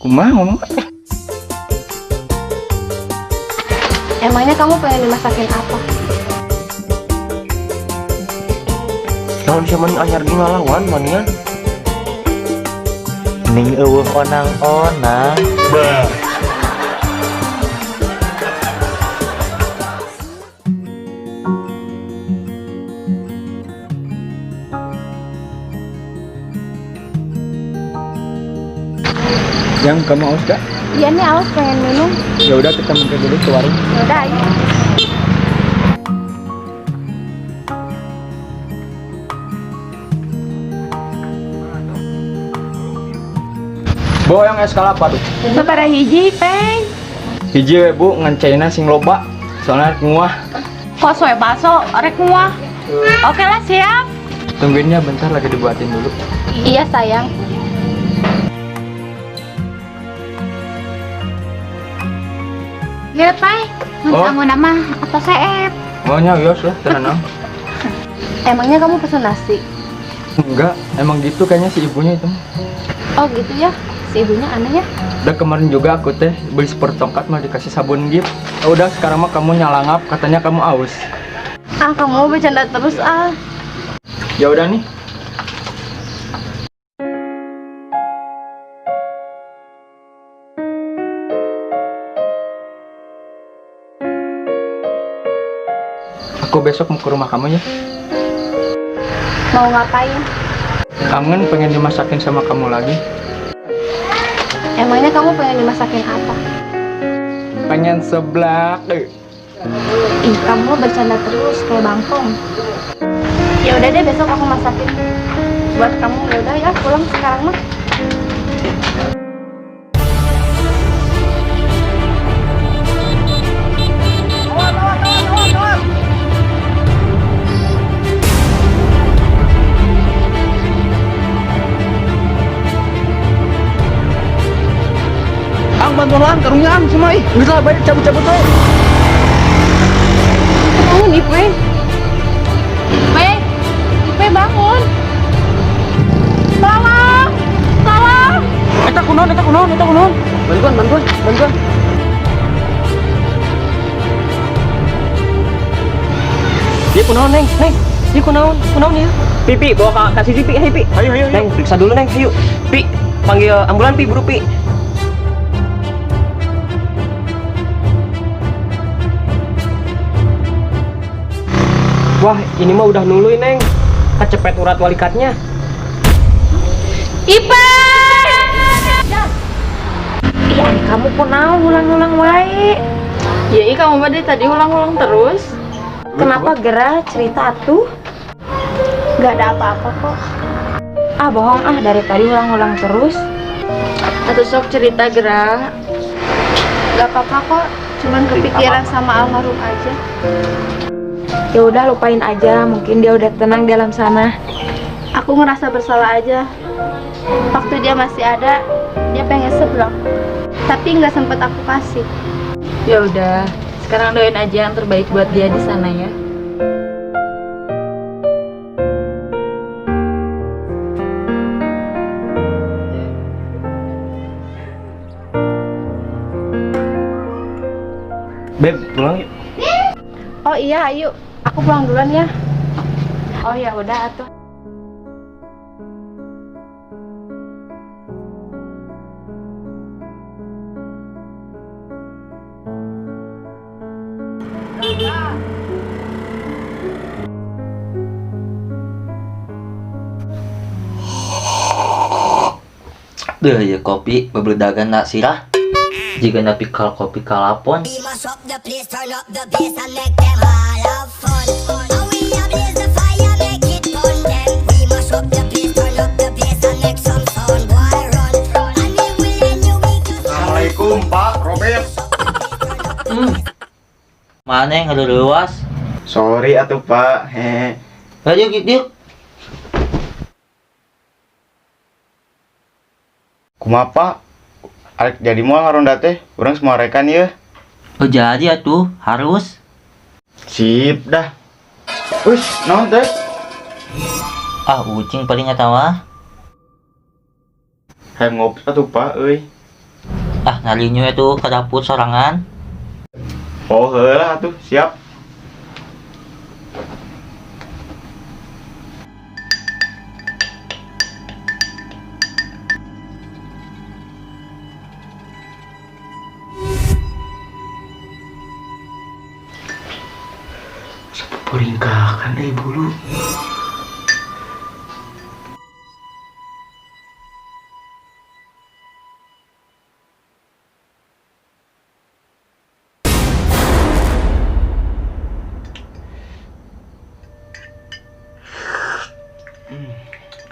Kumaha ngomong? Emangnya kamu pengen dimasakin apa? Naon sia mani anyar ge ngalawan manian. Ning eueuh onang-onang. Yang kamu haus gak? Iya nih, Aus pengen minum. Ya udah kita mampir dulu ke warung. Yaudah, ayo. Bawa yang es kalapa tuh. Sabaraha hiji, Peng? Hiji we Bu, ngan caina sing loba. Soalnya nguah. Kok soe baso, rek muah. Oke lah, siap. Tungguinnya bentar lagi dibuatin dulu. Iya, sayang. Ya, Pai. Oh. Kamu nama atau seep? Maunya yos lah, tenang. Emangnya kamu pesen nasi? Enggak, emang gitu kayaknya si ibunya itu. Oh gitu ya, si ibunya aneh ya. Udah kemarin juga aku teh beli sepertongkat malah dikasih sabun gift. Oh, udah sekarang mah kamu nyalangap, katanya kamu aus. Ah, kamu bercanda terus ah. Ya udah nih. Aku besok mau ke rumah kamu ya. Mau ngapain? Kangen pengen dimasakin sama kamu lagi. Emangnya kamu pengen dimasakin apa? Pengen seblak. Ih, kamu bercanda terus kayak bangkong. Ya udah deh, besok aku masakin buat kamu. Ya udah ya, pulang sekarang mah. Ang bantuan karungnya ang semua ih. Geus lah bae cabut-cabut we. Bangun, Ipe. Ipe, Ipe bangun. Tolong, tolong. Eta kunaon. Bantuan. Dia kunaon, Neng? Dia kunaon ya? Pipi, bawa kasih Pi, ayo Pi. Ayo. Neng, periksa dulu Neng, ayo. Pi, panggil ambulan Pi, buru Pi. Wah, ini mah udah nuluy Neng. Kecepet urat walikatnya. Ipe. Iya, kamu kunaon ulang-ulang wae. Ya, kamu mah dari tadi ulang-ulang terus. Kenapa gerah cerita tuh? Gak ada apa-apa kok. Ah, bohong ah, dari tadi ulang-ulang terus. Atau sok cerita gerah. Gak apa-apa kok, cuman kepikiran sama almarhum aja. Ya udah, lupain aja, mungkin dia udah tenang di alam sana. Aku ngerasa bersalah aja. Waktu dia masih ada, dia pengen seblak. Tapi nggak sempet aku kasih. Ya udah, sekarang doain aja yang terbaik buat dia di sana ya. Beb, pulang yuk. Oh iya, ayo. Aku pulang duluan ya. Oh ya udah atuh. Duh, ya kopi bebeledagan nak sirah. Jika napi kal kopi kalapon. Mash up the place, turn up the bass and make them all have fun. And we a blaze the fire, make it fun. Then we mash up the place, turn up the bass and make some sound. Boy run, and we will end you week. Assalamualaikum Pak Robert. Mana yang ada luas? Sorry atuh Pak. Hehe. Ayo gitu. Kumaha Pak? Arek jadi moal ngaronda teh, urang semua rekan ya. Oh jadi atuh, harus. Sip dah. Ush, naon teh? Ah, ucing paling ngatawa. Hayang ngopi atuh Pak euy. Ah, nalinya itu ke dapur sorangan. Oh, heula atuh, siap. Peringkakan bulu.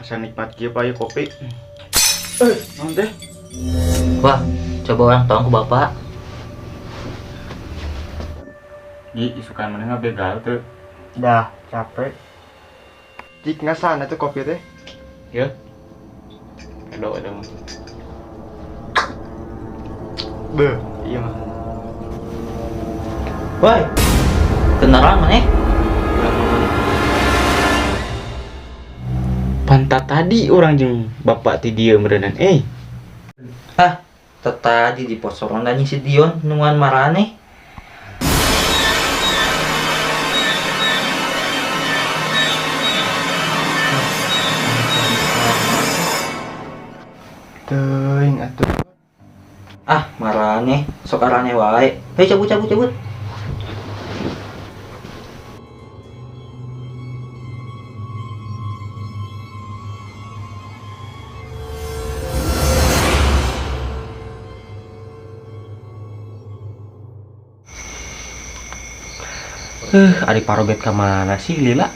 Asa nikmat kieu payu kopi. Naon teh? Wah, coba orang tolong ke bapak. Di isukan mana begal tuh. Dah, capek. Jik ngasana tuh kopi teh. Ya. Aduh. Beuh, iya mah. Woi, kenalan mana? Pantat tadi orang jeung bapak ti dieu meureunnan. Ah, tadi di pos sorangan anjing si Dion nunguan marane. Teuing atuh. Ah, marane, sok arane wae. Hei, cabut. Adik parobet ka mana sih Lila?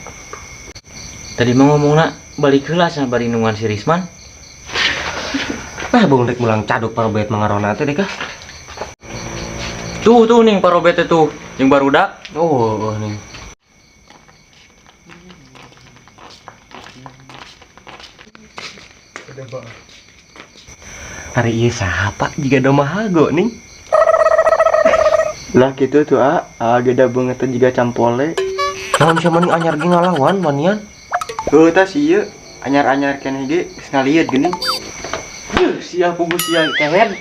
Tadi mau ngomongna balik heula sama bari nunguan si Risman. Bung rek mulang caduk parobet mangarona teh deh kah? Tuh ning parobet itu yang barudak. Oh, ning. Hari ieu sahapa jiga domahago ning. Lah kitu tuh geda banget juga campole. Naon sia mending anyar ge ngalawan manian. Heuh tah sieu anyar-anyar keneh ge geus ngalieur geuning. Sia pugus sia kewen.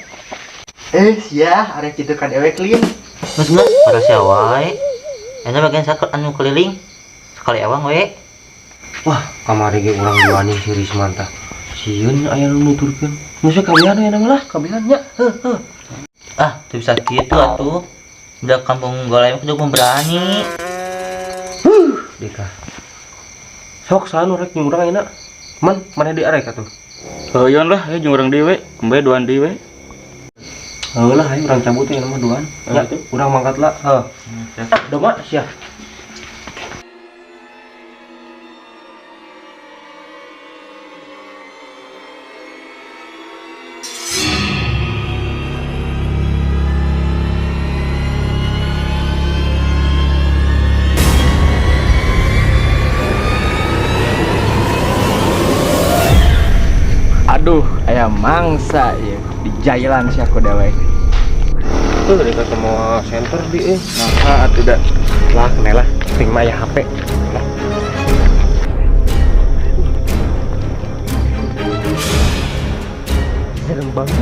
Sia arek kitu ka dewek lin. Geus para sia wae. Eta bagian sakit anu keliling. Sekali awang we. Wah, kamari ge urang duani si Risman tah. Sieun aya nu nuturkeun. Nu sakabehan aya lah, kabehan nya. Heuh. Ah, teu bisa kitu atuh. Udah kampung golai mah kudu berani. Deka. Sok sanu rek jeung urang ayeuna. Man, mana di arek atuh? Heuyeun lah jeung urang dewe, kembe duan dewe. Heulah ayo urang cabut ya mah duan. Ya, urang mangkat lah. Heuh. Doma sia. Aduh, aya mangsa ya di jailan si aku dewek. Tuh deka semua center di Nah, atuh da. lah keneh lah. Ting mah aya HP. Serem banget.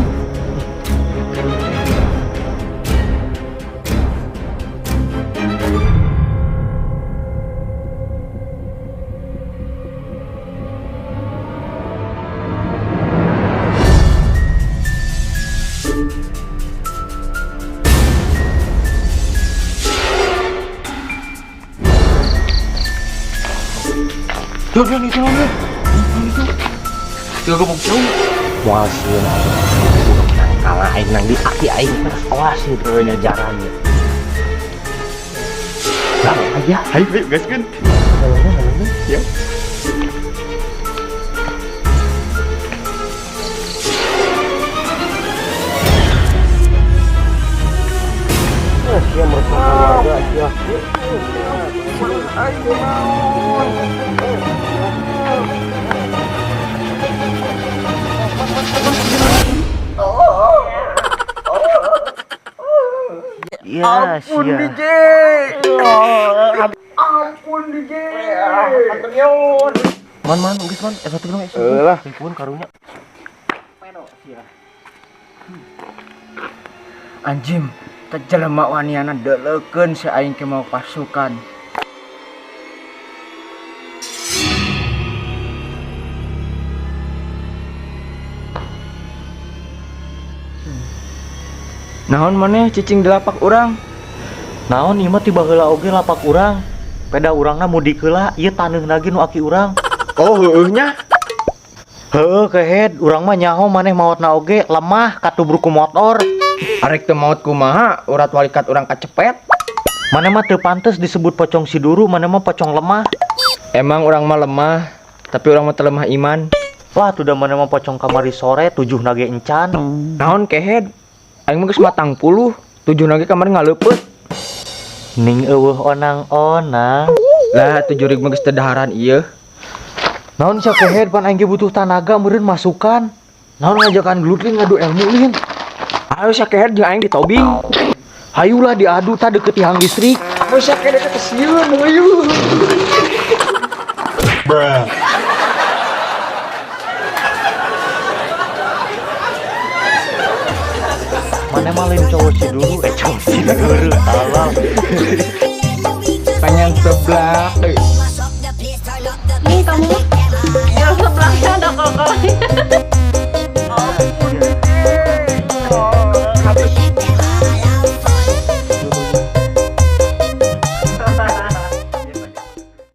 Jangan itu lah. Tiga gebuk jauh. Moal sieun atuh. Kalah aing nang di aki aing awas itu nya jarannya. Lah aja. Hayu gaskeun. Ya. Sia mereka keluarga sia. Ya, Ampun sia. DJ. Ampun DJ. Man, geus man, eta teh Eulah. pun karunya. Anjim, jelema waniana deulekeun si aing ke mau pasukan. Naon maneh cicing di lapak urang? Naon ieu mah tiba heula oge lapak urang. Peda urangna mudik heula, ieu taneuh lagi nu aki urang. Oh heueuh nya. Heueuh kehed, urang mah nyaho maneh maotna oge lemah katubruk ku motor. Arek teu maot kumaha, urat walikat urang kacepet. Maneh mah teu pantes disebut pocong siduru, maneh mah pocong lemah. Emang urang mah lemah, tapi urang mah teu lemah iman. Wah, tuh maneh mah pocong kamari sore 7 nage encan. Naon kehed? Aing mah geus matang puluh, 7 lagi kamari ngaleupet. Ning eueuh onang-onang. Lah 7 rig mah geus teu daharan ieu. Naon sia kehed pan aing ge butuh tanaga meureun masukan. Naon ngajakan gelut lin ngadu ilmu lin. Ayo sia kehed jeung aing di tobing. Hayulah diadu tah deukeut tiang listrik. Ayo sia kehed ke sieun hayu. Maneh mah lain cowok siduru, cowok siduru halal. Pengen seblak.